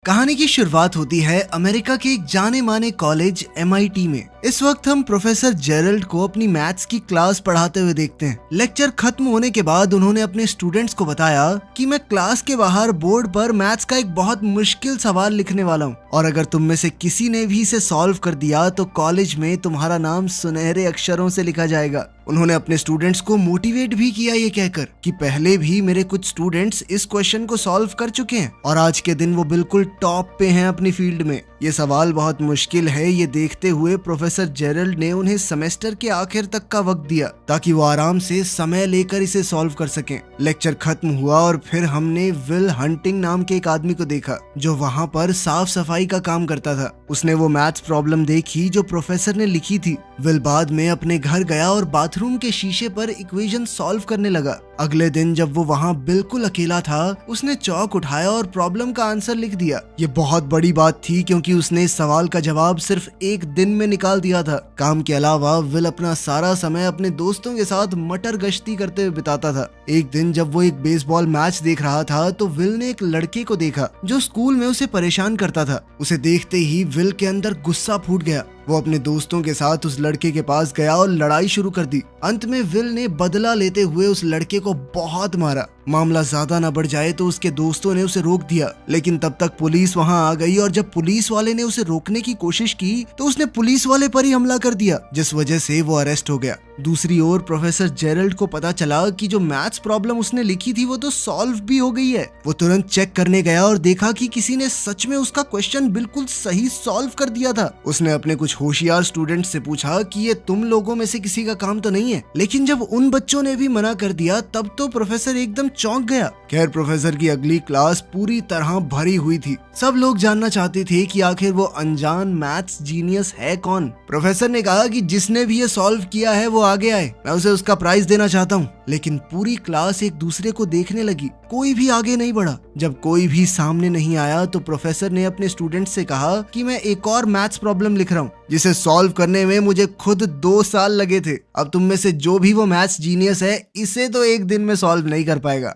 कहानी की शुरुआत होती है अमेरिका के एक जाने माने कॉलेज MIT में। इस वक्त हम प्रोफेसर जेरल्ड को अपनी मैथ्स की क्लास पढ़ाते हुए देखते हैं। लेक्चर खत्म होने के बाद उन्होंने अपने स्टूडेंट्स को बताया कि मैं क्लास के बाहर बोर्ड पर मैथ्स का एक बहुत मुश्किल सवाल लिखने वाला हूँ और अगर तुम में से किसी ने भी इसे सॉल्व कर दिया तो कॉलेज में तुम्हारा नाम सुनहरे अक्षरों से लिखा जाएगा। उन्होंने अपने स्टूडेंट्स को मोटिवेट भी किया ये कहकर कि पहले भी मेरे कुछ स्टूडेंट्स इस क्वेश्चन को सॉल्व कर चुके हैं और आज के दिन वो बिल्कुल टॉप पे हैं अपनी फील्ड में। ये सवाल बहुत मुश्किल है, ये देखते हुए प्रोफेसर जेरल्ड ने उन्हें सेमेस्टर के आखिर तक का वक्त दिया ताकि वो आराम से समय लेकर इसे सॉल्व कर सकें। लेक्चर खत्म हुआ और फिर हमने विल हंटिंग नाम के एक आदमी को देखा जो वहाँ पर साफ सफाई का काम करता था। उसने वो मैथ्स प्रॉब्लम देखी जो प्रोफेसर ने लिखी थी। विल बाद में अपने घर गया और बाथरूम के शीशे पर इक्वेशन सॉल्व करने लगा। अगले दिन जब वो वहाँ बिल्कुल अकेला था उसने चौक उठाया और प्रॉब्लम का आंसर लिख दिया। ये बहुत बड़ी बात थी क्योंकि उसने इस सवाल का जवाब सिर्फ एक दिन में निकाल दिया था। काम के अलावा विल अपना सारा समय अपने दोस्तों के साथ मटर गश्ती करते हुए बिताता था। एक दिन जब वो एक बेसबॉल मैच देख रहा था तो विल ने एक लड़के को देखा जो स्कूल में उसे परेशान करता था। उसे देखते ही विल के अंदर गुस्सा फूट गया। वो अपने दोस्तों के साथ उस लड़के के पास गया और लड़ाई शुरू कर दी। अंत में विल ने बदला लेते हुए उस लड़के को बहुत मारा। मामला ज्यादा न बढ़ जाए तो उसके दोस्तों ने उसे रोक दिया, लेकिन तब तक पुलिस वहां आ गई और जब पुलिस वाले ने उसे रोकने की कोशिश की तो उसने पुलिस वाले पर ही हमला कर दिया जिस वजह से वो अरेस्ट हो गया। दूसरी ओर प्रोफेसर जेरल्ड को पता चला कि जो मैथ्स प्रॉब्लम उसने लिखी थी वो तो सॉल्व भी हो गई है। वो तुरंत चेक करने गया और देखा कि किसी ने सच में उसका क्वेश्चन बिल्कुल सही सॉल्व कर दिया था। उसने अपने कुछ होशियार स्टूडेंट से पूछा कि ये तुम लोगों में से किसी का काम तो नहीं है, लेकिन जब उन बच्चों ने भी मना कर दिया तब तो प्रोफेसर एकदम चौंक गया। खैर प्रोफेसर की अगली क्लास पूरी तरह भरी हुई थी। सब लोग जानना चाहते थे कि आखिर वो अनजान मैथ्स जीनियस है कौन। प्रोफेसर ने कहा कि जिसने भी ये सॉल्व किया है वो आगे आए, मैं उसे उसका प्राइज देना चाहता हूँ। लेकिन पूरी क्लास एक दूसरे को देखने लगी, कोई भी आगे नहीं बढ़ा। जब कोई भी सामने नहीं आया तो प्रोफेसर ने अपने स्टूडेंट से कहा कि मैं एक और मैथ्स प्रॉब्लम लिख रहा हूँ जिसे सॉल्व करने में मुझे खुद 2 साल लगे थे। अब तुम में से जो भी वो मैथ्स जीनियस है इसे तो एक दिन में सॉल्व नहीं कर पाएगा।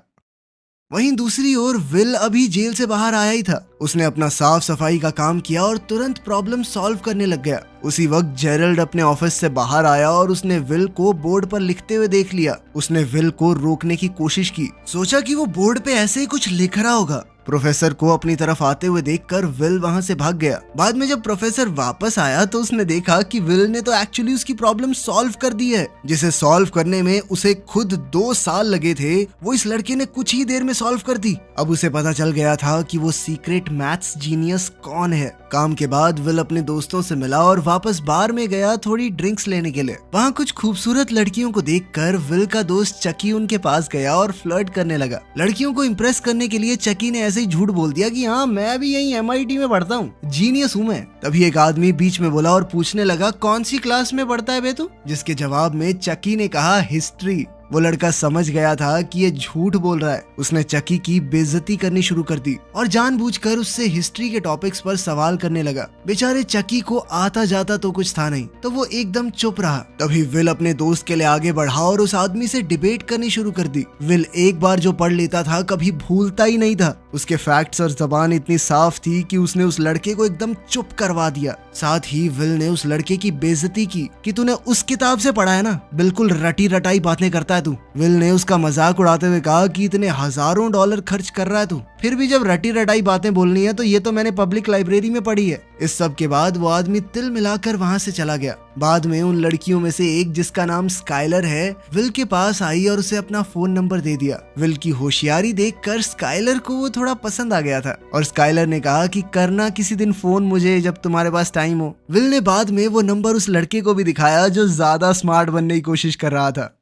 वहीं दूसरी ओर विल अभी जेल से बाहर आया ही था। उसने अपना साफ सफाई का काम किया और तुरंत प्रॉब्लम सॉल्व करने लग गया। उसी वक्त जेरल्ड अपने ऑफिस से बाहर आया और उसने विल को बोर्ड पर लिखते हुए देख लिया। उसने विल को रोकने की कोशिश की, सोचा कि वो बोर्ड पे ऐसे ही कुछ लिख रहा होगा। प्रोफेसर को अपनी तरफ आते हुए देखकर विल वहां से भाग गया। बाद में जब प्रोफेसर वापस आया तो उसने देखा कि विल ने तो एक्चुअली उसकी प्रॉब्लम सॉल्व कर दी है जिसे सॉल्व करने में उसे खुद 2 साल लगे थे, वो इस लड़के ने कुछ ही देर में सॉल्व कर दी। अब उसे पता चल गया था कि वो सीक्रेट मैथ्स जीनियस कौन है। काम के बाद विल अपने दोस्तों से मिला और वापस बार में गया थोड़ी ड्रिंक्स लेने के लिए। वहाँ कुछ खूबसूरत लड़कियों को देखकर विल का दोस्त चकी उनके पास गया और फ्लर्ट करने लगा। लड़कियों को इम्प्रेस करने के लिए चकी ने ऐसे ही झूठ बोल दिया कि हाँ मैं भी यही MIT में पढ़ता हूँ, जीनियस हूँ मैं। तभी एक आदमी बीच में बोला और पूछने लगा कौन सी क्लास में पढ़ता है बे तू? जिसके जवाब में चकी ने कहा हिस्ट्री। वो लड़का समझ गया था कि ये झूठ बोल रहा है। उसने चकी की बेइज्जती करनी शुरू कर दी और जानबूझकर उससे हिस्ट्री के टॉपिक्स पर सवाल करने लगा। बेचारे चकी को आता जाता तो कुछ था नहीं, तो वो एकदम चुप रहा। तभी विल अपने दोस्त के लिए आगे बढ़ा और उस आदमी से डिबेट करनी शुरू कर दी। विल एक बार जो पढ़ लेता था कभी भूलता ही नहीं था। उसके फैक्ट्स और जबान इतनी साफ थी कि उसने उस लड़के को एकदम चुप करवा दिया। साथ ही विल ने उस लड़के की बेइज्जती की कि तूने उस किताब से पढ़ा है ना, बिल्कुल रटी रटाई बातें करता है तू। विल ने उसका मजाक उड़ाते हुए कहा कि इतने हजारों डॉलर खर्च कर रहा है तू, फिर भी जब रटी रटाई बातें बोलनी है तो ये तो मैंने पब्लिक लाइब्रेरी में पढ़ी है। इस सब के बाद वो आदमी तिल मिलाकर वहां से चला गया। बाद में उन लड़कियों में से एक जिसका नाम स्काइलर है विल के पास आई और उसे अपना फोन नंबर दे दिया। विल की होशियारी देखकर स्काइलर को वो थोड़ा पसंद आ गया था और स्काइलर ने कहा कि करना किसी दिन फोन मुझे जब तुम्हारे पास टाइम हो। विल ने बाद में वो नंबर उस लड़के को भी दिखाया जो ज्यादा स्मार्ट बनने की कोशिश कर रहा था।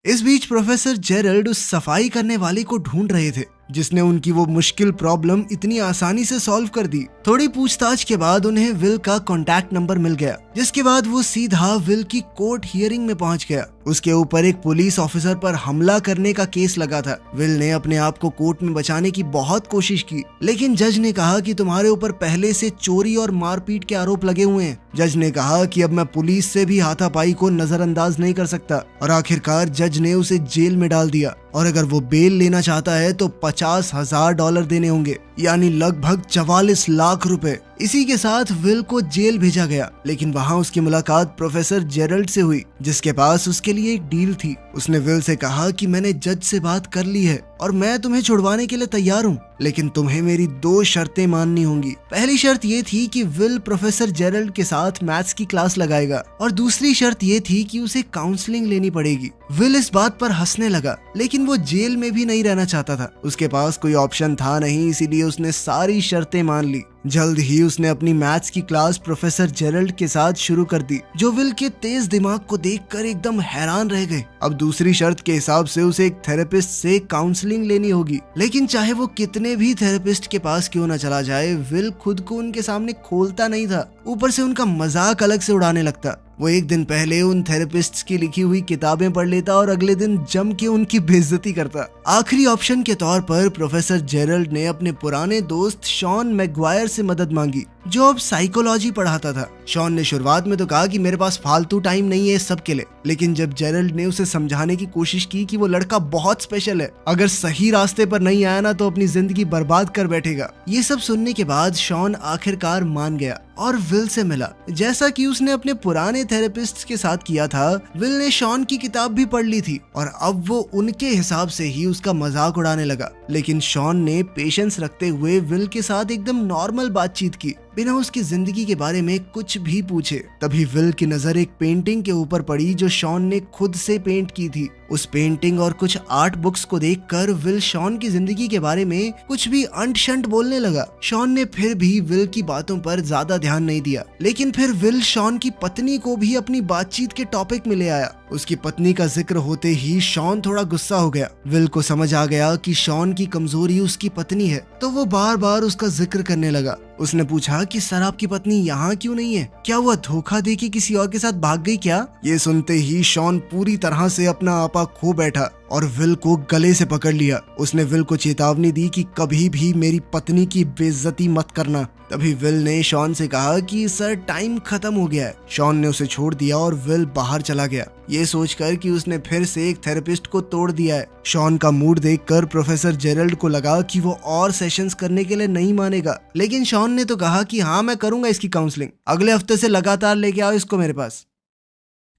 इस बीच प्रोफेसर जेरल्ड उस सफाई करने वाले को ढूंढ रहे थे जिसने उनकी वो मुश्किल प्रॉब्लम इतनी आसानी से सॉल्व कर दी। थोड़ी पूछताछ के बाद उन्हें विल का कॉन्टैक्ट नंबर मिल गया, जिसके बाद वो सीधा विल की कोर्ट हियरिंग में पहुंच गया। उसके ऊपर एक पुलिस ऑफिसर पर हमला करने का केस लगा था। विल ने अपने आप को कोर्ट में बचाने की बहुत कोशिश की, लेकिन जज ने कहा कि तुम्हारे ऊपर पहले से चोरी और मारपीट के आरोप लगे हुए हैं। जज ने कहा कि अब मैं पुलिस से भी हाथापाई को नजरअंदाज नहीं कर सकता और आखिरकार जज ने उसे जेल में डाल दिया। और अगर वो बेल लेना चाहता है तो $50,000 देने होंगे, यानी लगभग 44 लाख रुपए। इसी के साथ विल को जेल भेजा गया, लेकिन वहाँ उसकी मुलाकात प्रोफेसर जेरल्ड से हुई, जिसके पास उसके लिए एक डील थी। उसने विल से कहा कि मैंने जज से बात कर ली है और मैं तुम्हें छुड़वाने के लिए तैयार हूँ, लेकिन तुम्हें मेरी 2 शर्तें माननी होंगी। पहली शर्त ये थी कि विल प्रोफेसर जेरल्ड के साथ मैथ्स की क्लास लगाएगा, और दूसरी शर्त ये थी कि उसे काउंसलिंग लेनी पड़ेगी। विल इस बात पर हंसने लगा, लेकिन वो जेल में भी नहीं रहना चाहता था। उसके पास कोई ऑप्शन था नहीं, इसीलिए उसने सारी शर्तें मान ली। जल्द ही उसने अपनी मैथ्स की क्लास प्रोफेसर जेरल्ड के साथ शुरू कर दी, जो विल के तेज दिमाग को देखकर एकदम हैरान रह गए। अब दूसरी शर्त के हिसाब से उसे एक थेरेपिस्ट से काउंसलिंग लेनी होगी, लेकिन चाहे वो कितने भी थेरेपिस्ट के पास क्यों न चला जाए, विल खुद को उनके सामने खोलता नहीं था। ऊपर से उनका मजाक अलग से उड़ाने लगता। वो एक दिन पहले उन थेरेपिस्ट्स की लिखी हुई किताबें पढ़ लेता और अगले दिन जम के उनकी बेइज्जती करता। आखिरी ऑप्शन के तौर पर प्रोफेसर जेरल्ड ने अपने पुराने दोस्त शॉन मैगवायर से मदद मांगी, जो अब साइकोलॉजी पढ़ाता था। शॉन ने शुरुआत में तो कहा कि मेरे पास फालतू टाइम नहीं है इस सब के लिए, लेकिन जब जेरल्ड ने उसे समझाने की कोशिश की कि वो लड़का बहुत स्पेशल है, अगर सही रास्ते पर नहीं आया ना तो अपनी जिंदगी बर्बाद कर बैठेगा। ये सब सुनने के बाद शॉन आखिरकार मान गया और विल से मिला। जैसा कि उसने अपने पुराने थेरेपिस्ट के साथ किया था, विल ने शॉन की किताब भी पढ़ ली थी और अब वो उनके हिसाब से ही उसका मजाक उड़ाने लगा। लेकिन शॉन ने पेशेंस रखते हुए विल के साथ एकदम नॉर्मल बातचीत की, बिना उसकी जिंदगी के बारे में कुछ भी पूछे। तभी विल की नजर एक पेंटिंग के ऊपर पड़ी जो शॉन ने खुद से पेंट की थी। उस पेंटिंग और कुछ आर्ट बुक्स को देखकर विल शॉन की जिंदगी के बारे में कुछ भी अंट शंट बोलने लगा। शॉन ने फिर भी विल की बातों पर ज्यादा ध्यान नहीं दिया, लेकिन फिर विल शॉन की पत्नी को भी अपनी बातचीत के टॉपिक में ले आया। उसकी पत्नी का जिक्र होते ही शॉन थोड़ा गुस्सा हो गया। विल को समझ आ गया कि शॉन की कमजोरी उसकी पत्नी है, तो वो बार बार उसका जिक्र करने लगा। उसने पूछा कि सर आपकी पत्नी यहाँ क्यों नहीं है? क्या वो धोखा देके किसी और के साथ भाग गई क्या? ये सुनते ही शॉन पूरी तरह से अपना आपा खो बैठा और विल को गले से पकड़ लिया। उसने विल को चेतावनी दी कि कभी भी मेरी पत्नी की बेइज्जती मत करना। तभी विल ने शॉन से कहा कि सर टाइम खत्म हो गया है। शॉन ने उसे छोड़ दिया और विल बाहर चला गया, ये सोचकर कि उसने फिर से एक थेरेपिस्ट को तोड़ दिया है। शॉन का मूड देखकर प्रोफेसर जेरल्ड को लगा कि वो और सेशंस करने के लिए नहीं मानेगा, लेकिन शॉन ने तो कहा कि हाँ मैं करूंगा इसकी काउंसलिंग, अगले हफ्ते से लगातार लेके आओ इसको मेरे पास।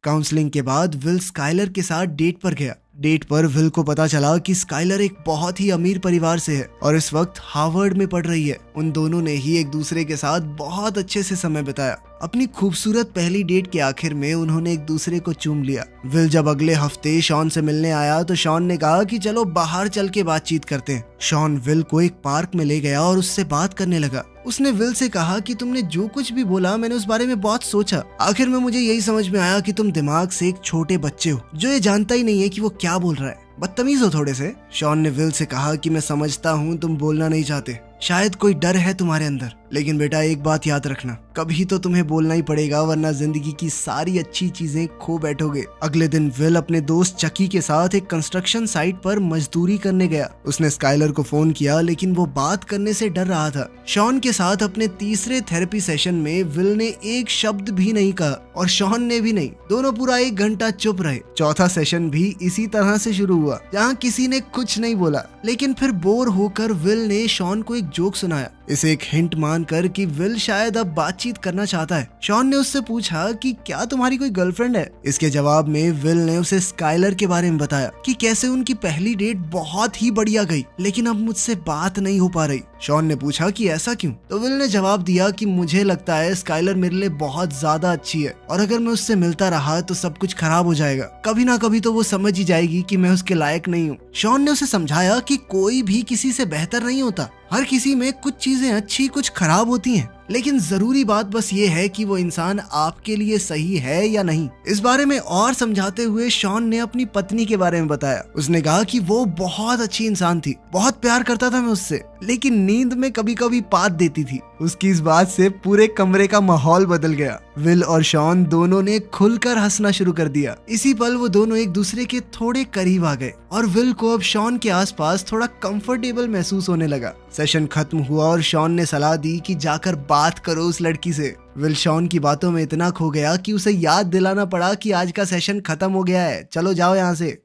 काउंसलिंग के बाद विल स्काइलर के साथ डेट पर गया। डेट पर विल को पता चला कि स्काइलर एक बहुत ही अमीर परिवार से है और इस वक्त हार्वर्ड में पढ़ रही है। उन दोनों ने ही एक दूसरे के साथ बहुत अच्छे से समय बिताया। अपनी खूबसूरत पहली डेट के आखिर में उन्होंने एक दूसरे को चूम लिया। विल जब अगले हफ्ते शॉन से मिलने आया तो शॉन ने कहा कि चलो बाहर चल के बातचीत करते हैं। शॉन विल को एक पार्क में ले गया और उससे बात करने लगा। उसने विल से कहा कि तुमने जो कुछ भी बोला मैंने उस बारे में बहुत सोचा। आखिर में मुझे यही समझ में आया कि तुम दिमाग से एक छोटे बच्चे हो जो ये जानता ही नहीं है कि वो क्या बोल रहा है, बदतमीज हो थोड़े से। शॉन ने विल से कहा कि मैं समझता हूँ तुम बोलना नहीं चाहते, शायद कोई डर है तुम्हारे अंदर, लेकिन बेटा एक बात याद रखना, कभी तो तुम्हें बोलना ही पड़ेगा वरना जिंदगी की सारी अच्छी चीजें खो बैठोगे। अगले दिन विल अपने दोस्त चकी के साथ एक कंस्ट्रक्शन साइट पर मजदूरी करने गया। उसने स्काइलर को फोन किया, लेकिन वो बात करने से डर रहा था। शॉन के साथ अपने तीसरे थेरेपी सेशन में विल ने एक शब्द भी नहीं कहा और शॉन ने भी नहीं। दोनों पूरा 1 घंटा चुप रहे। चौथा सेशन भी इसी तरह से शुरू हुआ, जहाँ किसी ने कुछ नहीं बोला, लेकिन फिर बोर होकर विल ने शॉन को एक जोक सुनाया। इसे एक हिंट मानकर कि विल शायद अब बातचीत करना चाहता है। शॉन ने उससे पूछा कि क्या तुम्हारी कोई गर्लफ्रेंड है? इसके जवाब में विल ने उसे स्काइलर के बारे में बताया कि कैसे उनकी पहली डेट बहुत ही बढ़िया गई, लेकिन अब मुझसे बात नहीं हो पा रही। शॉन ने पूछा कि ऐसा क्यों? तो विल ने जवाब दिया कि मुझे लगता है स्काइलर मेरे लिए बहुत ज्यादा अच्छी है और अगर मैं उससे मिलता रहा तो सब कुछ खराब हो जाएगा। कभी ना कभी तो वो समझ ही जाएगी कि मैं उसके लायक नहीं हूँ। शॉन ने उसे समझाया कि कोई भी किसी से बेहतर नहीं होता, हर किसी में कुछ चीजें अच्छी कुछ खराब होती हैं, लेकिन जरूरी बात बस ये है कि वो इंसान आपके लिए सही है या नहीं। इस बारे में और समझाते हुए शॉन ने अपनी पत्नी के बारे में बताया। उसने कहा कि वो बहुत अच्छी इंसान थी, बहुत प्यार करता था मैं उससे, लेकिन नींद में कभी कभी पात देती थी। उसकी इस बात से पूरे कमरे का माहौल बदल गया। विल और शॉन दोनों ने खुलकर हंसना शुरू कर दिया। इसी पल वो दोनों एक दूसरे के थोड़े करीब आ गए और विल को अब शॉन के आसपास थोड़ा कंफर्टेबल महसूस होने लगा। सेशन खत्म हुआ और शॉन ने सलाह दी कि जाकर बात करो उस लड़की से। विल शॉन की बातों में इतना खो गया कि उसे याद दिलाना पड़ा कि आज का सेशन खत्म हो गया है, चलो जाओ यहाँ से।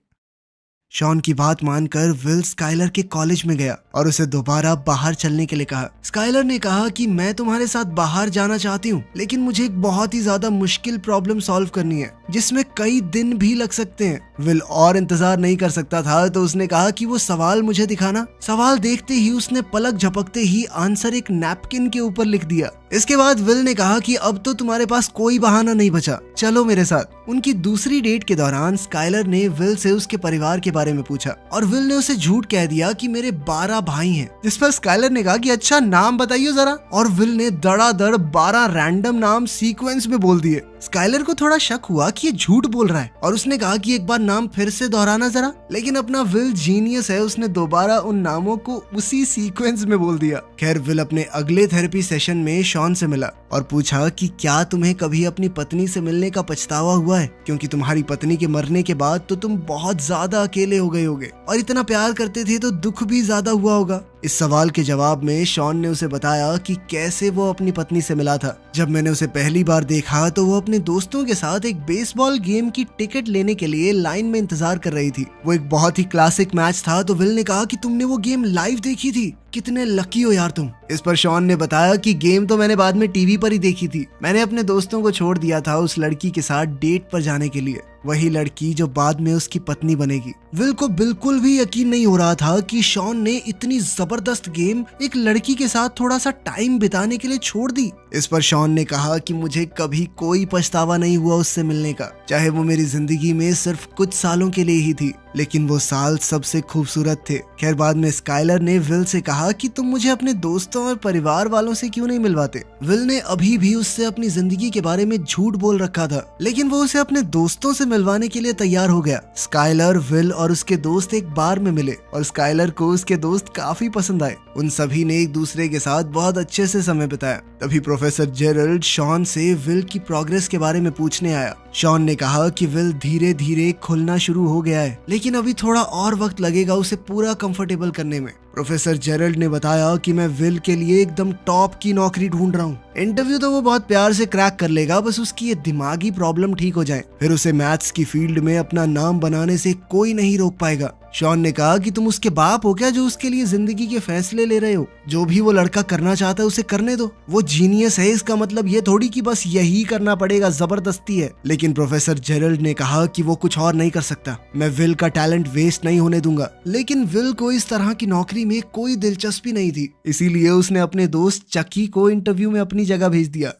शॉन की बात मानकर विल स्काइलर के कॉलेज में गया और उसे दोबारा बाहर चलने के लिए कहा। स्काइलर ने कहा कि मैं तुम्हारे साथ बाहर जाना चाहती हूँ, लेकिन मुझे एक बहुत ही ज्यादा मुश्किल प्रॉब्लम सॉल्व करनी है जिसमें कई दिन भी लग सकते हैं। विल और इंतजार नहीं कर सकता था तो उसने कहा कि वो सवाल मुझे दिखाना। सवाल देखते ही उसने पलक झपकते ही आंसर एक नैपकिन के ऊपर लिख दिया। इसके बाद विल ने कहा कि अब तो तुम्हारे पास कोई बहाना नहीं बचा, चलो मेरे साथ। उनकी दूसरी डेट के दौरान स्काइलर ने विल से उसके परिवार के बारे में पूछा और विल ने उसे झूठ कह दिया कि मेरे 12 भाई हैं। जिस पर स्काइलर ने कहा कि अच्छा नाम बताइए जरा, और विल ने धड़ाधड़ 12 रैंडम नाम सीक्वेंस में बोल दिए। स्काइलर को थोड़ा शक हुआ कि ये झूठ बोल रहा है और उसने कहा कि एक बार नाम फिर से दोहराना जरा, लेकिन अपना विल जीनियस है, उसने दोबारा उन नामों को उसी सीक्वेंस में बोल दिया। खैर विल अपने अगले थेरेपी सेशन में शॉन से मिला और पूछा कि क्या तुम्हें कभी अपनी पत्नी से मिलने का पछतावा हुआ है, क्योंकि तुम्हारी पत्नी के मरने के बाद तो तुम बहुत ज्यादा अकेले हो गए होगे और इतना प्यार करते थे तो दुख भी ज्यादा हुआ होगा। इस सवाल के जवाब में शॉन ने उसे बताया कि कैसे वो अपनी पत्नी से मिला था। जब मैंने उसे पहली बार देखा तो वो अपने दोस्तों के साथ एक बेसबॉल गेम की टिकट लेने के लिए लाइन में इंतजार कर रही थी। वो एक बहुत ही क्लासिक मैच था। तो विल ने कहा कि तुमने वो गेम लाइव देखी थी, कितने लकी हो यार तुम। इस पर शॉन ने बताया कि गेम तो मैंने बाद में टीवी पर ही देखी थी, मैंने अपने दोस्तों को छोड़ दिया था उस लड़की के साथ डेट पर जाने के लिए, वही लड़की जो बाद में उसकी पत्नी बनेगी। विल को बिल्कुल भी यकीन नहीं हो रहा था कि शॉन ने इतनी जबरदस्त गेम एक लड़की के साथ थोड़ा सा टाइम बिताने के लिए छोड़ दी। इस पर शॉन ने कहा कि मुझे कभी कोई पछतावा नहीं हुआ उससे मिलने का, चाहे वो मेरी जिंदगी में सिर्फ कुछ सालों के लिए ही थी, लेकिन वो साल सबसे खूबसूरत थे। खैर बाद में स्काइलर ने विल से कहा कि तुम मुझे अपने दोस्तों और परिवार वालों से क्यों नहीं मिलवाते। विल ने अभी भी उससे अपनी जिंदगी के बारे में झूठ बोल रखा था, लेकिन वो उसे अपने दोस्तों से मिलवाने के लिए तैयार हो गया। स्काइलर, विल और उसके दोस्त एक बार में मिले और स्काइलर को उसके दोस्त काफी पसंद आए। उन सभी ने एक दूसरे के साथ बहुत अच्छे से समय बिताया। तभी प्रोफेसर जेरल्ड शॉन से विल की प्रोग्रेस के बारे में पूछने आया। शॉन ने कहा कि विल धीरे धीरे खुलना शुरू हो गया है, लेकिन अभी थोड़ा और वक्त लगेगा उसे पूरा कंफर्टेबल करने में। प्रोफेसर जेरल्ड ने बताया कि मैं विल के लिए एकदम टॉप की नौकरी ढूंढ रहा हूँ। इंटरव्यू तो वो बहुत प्यार से क्रैक कर लेगा, बस उसकी ये दिमागी प्रॉब्लम ठीक हो जाए, फिर उसे मैथ्स की फील्ड में अपना नाम बनाने से कोई नहीं रोक पाएगा। शॉन ने कहा कि तुम उसके बाप हो क्या जो उसके लिए जिंदगी के फैसले ले रहे हो? जो भी वो लड़का करना चाहता है उसे करने दो, वो जीनियस है, इसका मतलब ये थोड़ी कि बस यही करना पड़ेगा, जबरदस्ती है। लेकिन प्रोफेसर जेरल्ड ने कहा कि वो कुछ और नहीं कर सकता, मैं विल का टैलेंट वेस्ट नहीं होने दूंगा। लेकिन विल को इस तरह की नौकरी में कोई दिलचस्पी नहीं थी, इसीलिए उसने अपने दोस्त चकी को इंटरव्यू में अपनी जगह भेज दिया।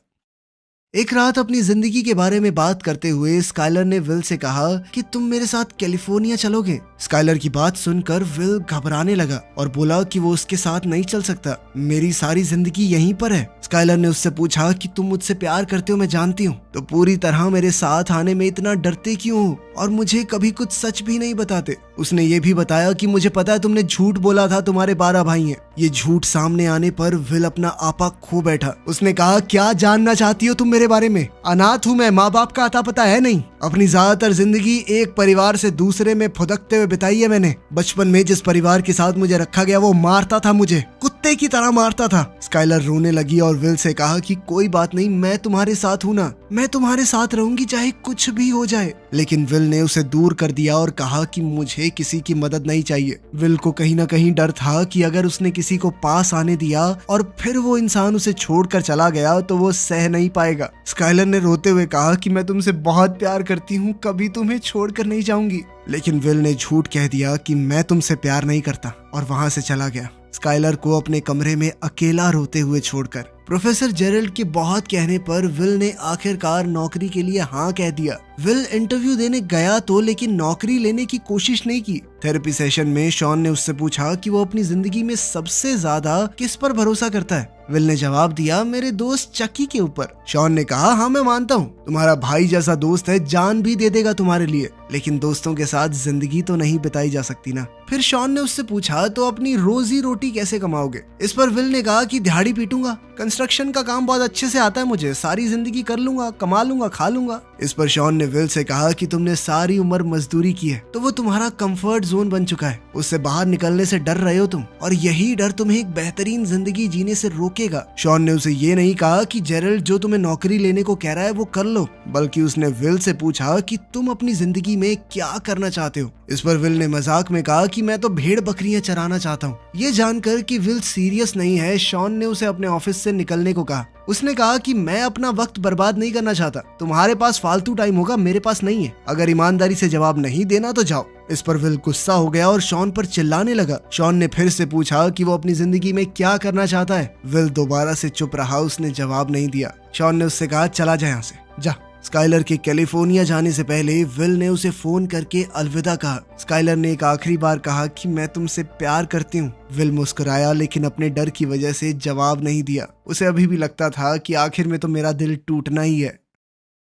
एक रात अपनी जिंदगी के बारे में बात करते हुए स्काइलर ने विल से कहा कि तुम मेरे साथ कैलिफोर्निया चलोगे। स्काइलर की बात सुनकर विल घबराने लगा और बोला कि वो उसके साथ नहीं चल सकता, मेरी सारी जिंदगी यहीं पर है। स्काइलर ने उससे पूछा कि तुम मुझसे प्यार करते हो मैं जानती हूँ, तो पूरी तरह मेरे साथ आने में इतना डरते क्यों हो और मुझे कभी कुछ सच भी नहीं बताते। उसने ये भी बताया कि मुझे पता है तुमने झूठ बोला था, तुम्हारे 12 भाई हैं। ये झूठ सामने आने पर विल अपना आपा खो बैठा। उसने कहा क्या जानना चाहती हो तुम मेरे बारे में? अनाथ हूँ मैं, माँ बाप का अता पता है नहीं। अपनी ज्यादातर जिंदगी एक परिवार से दूसरे में फुदकते हुए बिताई है मैंने। बचपन में जिस परिवार के साथ मुझे रखा गया वो मारता था, मुझे कुत्ते की तरह मारता था। स्काइलर रोने लगी और विल से कहा कि कोई बात नहीं, मैं तुम्हारे साथ हूँ ना, मैं तुम्हारे साथ रहूंगी चाहे कुछ भी हो जाए। लेकिन विल ने उसे दूर कर दिया और कहा कि मुझे किसी की मदद नहीं चाहिए। विल को कहीं ना कहीं डर था कि अगर उसने किसी को पास आने दिया और फिर वो इंसान उसे छोड़कर चला गया तो वो सह नहीं पाएगा। स्काइलर ने रोते हुए कहा कि मैं तुमसे बहुत प्यार करती हूँ, कभी तुम्हें छोड़कर नहीं जाऊंगी। लेकिन विल ने झूठ कह दिया कि मैं तुमसे प्यार नहीं करता और वहां से चला गया, स्काइलर को अपने कमरे में अकेला रोते हुए छोड़कर। प्रोफेसर जेरल्ड के बहुत कहने पर विल ने आखिरकार नौकरी के लिए हाँ कह दिया। विल इंटरव्यू देने गया तो लेकिन नौकरी लेने की कोशिश नहीं की। थेरेपी सेशन में शॉन ने उससे पूछा कि वो अपनी जिंदगी में सबसे ज्यादा किस पर भरोसा करता है। विल ने जवाब दिया मेरे दोस्त चकी के ऊपर। शॉन ने कहा हाँ मैं मानता हूँ, तुम्हारा भाई जैसा दोस्त है, जान भी दे देगा तुम्हारे लिए, लेकिन दोस्तों के साथ जिंदगी तो नहीं बिताई जा सकती ना। फिर शॉन ने उससे पूछा तो अपनी रोजी रोटी कैसे कमाओगे? इस पर विल ने कहा कि दिहाड़ी पीटूंगा, कंस्ट्रक्शन का काम बहुत अच्छे से आता है मुझे, सारी जिंदगी कर लूंगा, कमा लूंगा, खा लूंगा। इस पर शॉन ने विल से कहा कि तुमने सारी उम्र मजदूरी की है तो वो तुम्हारा कंफर्ट जोन बन चुका है, उससे बाहर निकलने से डर रहे हो तुम, और यही डर तुम्हें एक बेहतरीन जिंदगी जीने से रोकेगा। शॉन ने उसे ये नहीं कहा कि जेरल्ड जो तुम्हें नौकरी लेने को कह रहा है वो कर लो, बल्कि उसने विल से पूछा कि तुम अपनी जिंदगी में क्या करना चाहते हो। इस पर विल ने मजाक में कहा कि मैं तो भेड़ बकरियां चराना चाहता हूँ। ये जानकर कि विल सीरियस नहीं है, शॉन ने उसे अपने ऑफिस से निकलने को कहा। उसने कहा कि मैं अपना वक्त बर्बाद नहीं करना चाहता, तुम्हारे पास फालतू टाइम होगा, मेरे पास नहीं है, अगर ईमानदारी से जवाब नहीं देना तो जाओ। इस पर विल गुस्सा हो गया और शॉन पर चिल्लाने लगा। शॉन ने फिर से पूछा कि वो अपनी जिंदगी में क्या करना चाहता है। विल दोबारा से चुप रहा, उसने जवाब नहीं दिया। शॉन ने उससे कहा चला जा यहाँ से, जा। स्काइलर के कैलिफोर्निया जाने से पहले विल ने उसे फोन करके अलविदा कहा। स्काइलर ने एक आखिरी बार कहा कि मैं तुमसे प्यार करती हूँ। विल मुस्कुराया लेकिन अपने डर की वजह से जवाब नहीं दिया। उसे अभी भी लगता था कि आखिर में तो मेरा दिल टूटना ही है।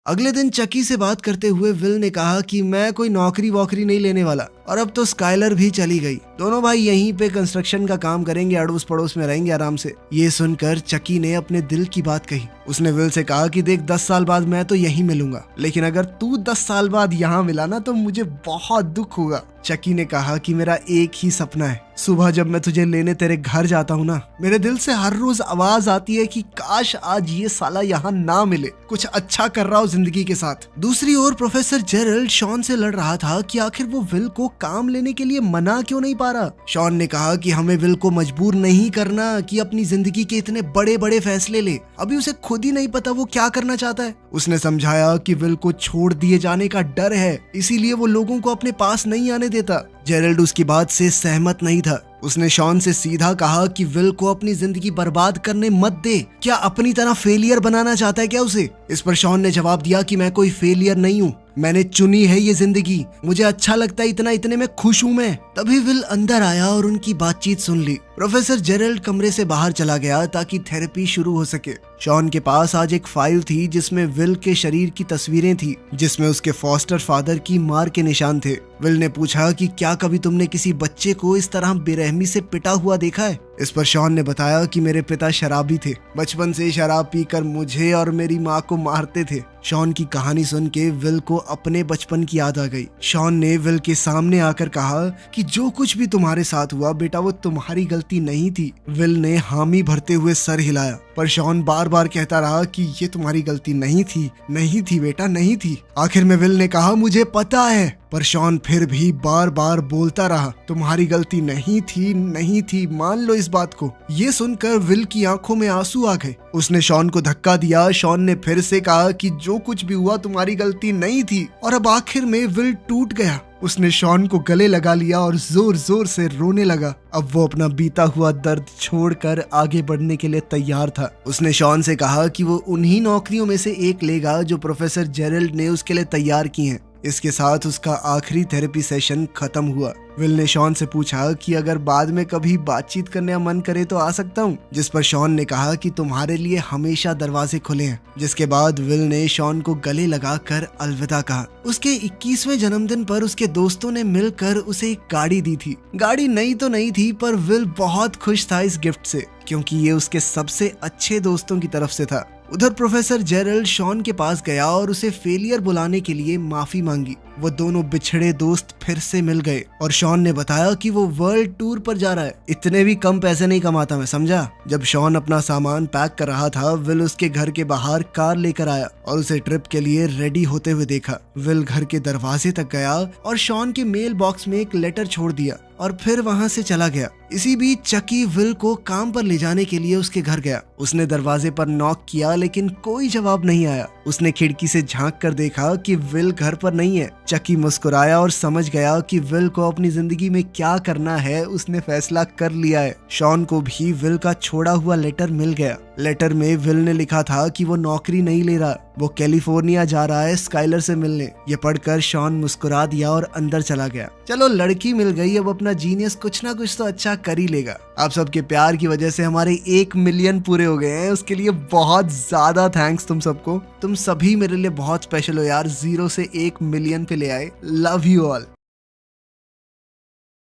अगले दिन चकी से बात करते हुए विल ने कहा कि मैं कोई नौकरी वोकरी नहीं लेने वाला, और अब तो स्काइलर भी चली गई। दोनों भाई यहीं पे कंस्ट्रक्शन का काम करेंगे, अड़ोस पड़ोस में रहेंगे आराम से। ये सुनकर चकी ने अपने दिल की बात कही। उसने विल से कहा कि देख 10 साल बाद मैं तो यहीं मिलूंगा, लेकिन अगर तू 10 साल बाद यहाँ मिला ना तो मुझे बहुत दुख होगा। चकी ने कहा कि मेरा एक ही सपना है, सुबह जब मैं तुझे लेने तेरे घर जाता हूँ ना, मेरे दिल से हर रोज आवाज आती है कि काश आज ये साला यहाँ ना मिले, कुछ अच्छा कर रहा हो जिंदगी के साथ। दूसरी ओर प्रोफेसर जेरल्ड शॉन से लड़ रहा था कि आखिर वो विल को काम लेने के लिए मना क्यों नहीं पा रहा। शॉन ने कहा कि हमें विल को मजबूर नहीं करना कि अपनी जिंदगी के इतने बड़े बड़े फैसले ले, अभी उसे खुद ही नहीं पता वो क्या करना चाहता है। उसने समझाया कि विल को छोड़ दिए जाने का डर है, इसीलिए वो लोगों को अपने पास नहीं आने देता। जेरल्ड उसकी बात से सहमत नहीं था। उसने शॉन से सीधा कहा कि विल को अपनी जिंदगी बर्बाद करने मत दे। क्या अपनी तरह फेलियर बनाना चाहता है क्या उसे? इस पर शॉन ने जवाब दिया कि मैं कोई फेलियर नहीं हूँ, मैंने चुनी है ये जिंदगी, मुझे अच्छा लगता है इतने में खुश हूँ मैं। तभी विल अंदर आया और उनकी बातचीत सुन ली। प्रोफेसर जेरल्ड कमरे से बाहर चला गया ताकि थेरेपी शुरू हो सके। शॉन के पास आज एक फाइल थी जिसमें विल के शरीर की तस्वीरें थी, जिसमें उसके फॉस्टर फादर की मार के निशान थे। विल ने पूछा कि क्या कभी तुमने किसी बच्चे को इस तरह बेरहमी से पिटा हुआ देखा है? इस पर शॉन ने बताया कि मेरे पिता शराबी थे, बचपन से शराब पीकर मुझे और मेरी माँ को मारते थे। शॉन की कहानी सुन के विल को अपने बचपन की याद आ गई। शॉन ने विल के सामने आकर कहा कि जो कुछ भी तुम्हारे साथ हुआ बेटा वो तुम्हारी गलती नहीं थी। विल ने हामी भरते हुए सर हिलाया, पर शॉन बार बार कहता रहा कि ये तुम्हारी गलती नहीं थी बेटा, नहीं थी। आखिर में विल ने कहा मुझे पता है, पर शॉन फिर भी बार बार बोलता रहा तुम्हारी गलती नहीं थी, मान लो इस बात को। ये सुनकर विल की आंखों में आंसू आ गए। उसने शॉन को धक्का दिया। शॉन ने फिर से कहा कि जो कुछ भी हुआ तुम्हारी गलती नहीं थी, और अब आखिर में विल टूट गया। उसने शॉन को गले लगा लिया और जोर जोर से रोने लगा। अब वो अपना बीता हुआ दर्द छोड़कर आगे बढ़ने के लिए तैयार था। उसने शॉन से कहा कि वो उन्हीं नौकरियों में से एक लेगा जो प्रोफेसर जेरल्ड ने उसके लिए तैयार की हैं। इसके साथ उसका आखिरी थेरेपी सेशन खत्म हुआ। विल ने शॉन से पूछा कि अगर बाद में कभी बातचीत करने का मन करे तो आ सकता हूँ, जिस पर शॉन ने कहा कि तुम्हारे लिए हमेशा दरवाजे खुले हैं। जिसके बाद विल ने शॉन को गले लगाकर अलविदा कहा। उसके 21वें जन्मदिन पर उसके दोस्तों ने मिलकर उसे एक गाड़ी दी थी। गाड़ी नई तो नहीं थी, पर विल बहुत खुश था इस गिफ्ट से, क्योंकि ये उसके सबसे अच्छे दोस्तों की तरफ से था। उधर प्रोफेसर जेरल्ड शॉन के पास गया और उसे फेलियर बुलाने के लिए माफी मांगी। वो दोनों बिछड़े दोस्त फिर से मिल गए और शॉन ने बताया कि वो वर्ल्ड टूर पर जा रहा है। इतने भी कम पैसे नहीं कमाता मैं, समझा। जब शॉन अपना सामान पैक कर रहा था, विल उसके घर के बाहर कार लेकर आया और उसे ट्रिप के लिए रेडी होते हुए देखा। विल घर के दरवाजे तक गया और शॉन के मेल बॉक्स में एक लेटर छोड़ दिया और फिर वहां से चला गया। इसी बीच चकी विल को काम पर ले जाने के लिए उसके घर गया। उसने दरवाजे पर नॉक किया लेकिन कोई जवाब नहीं आया। उसने खिड़की से झांक कर देखा कि विल घर पर नहीं है। चकी मुस्कुराया और समझ गया कि विल को अपनी जिंदगी में क्या करना है उसने फैसला कर लिया है। शॉन को भी विल का छोड़ा हुआ लेटर मिल गया। लेटर में विल ने लिखा था कि वो नौकरी नहीं ले रहा, वो कैलिफोर्निया जा रहा है स्काइलर से मिलने। ये पढ़कर शॉन मुस्कुरा दिया और अंदर चला गया। चलो लड़की मिल गई, अब अपना जीनियस कुछ ना कुछ तो अच्छा कर ही लेगा। आप सबके प्यार की वजह से हमारे 1 मिलियन पूरे हो गए हैं, उसके लिए बहुत ज्यादा थैंक्स तुम सबको। तुम सभी मेरे लिए बहुत स्पेशल हो यार, 0 से 1 मिलियन पे ले आए। Love you all.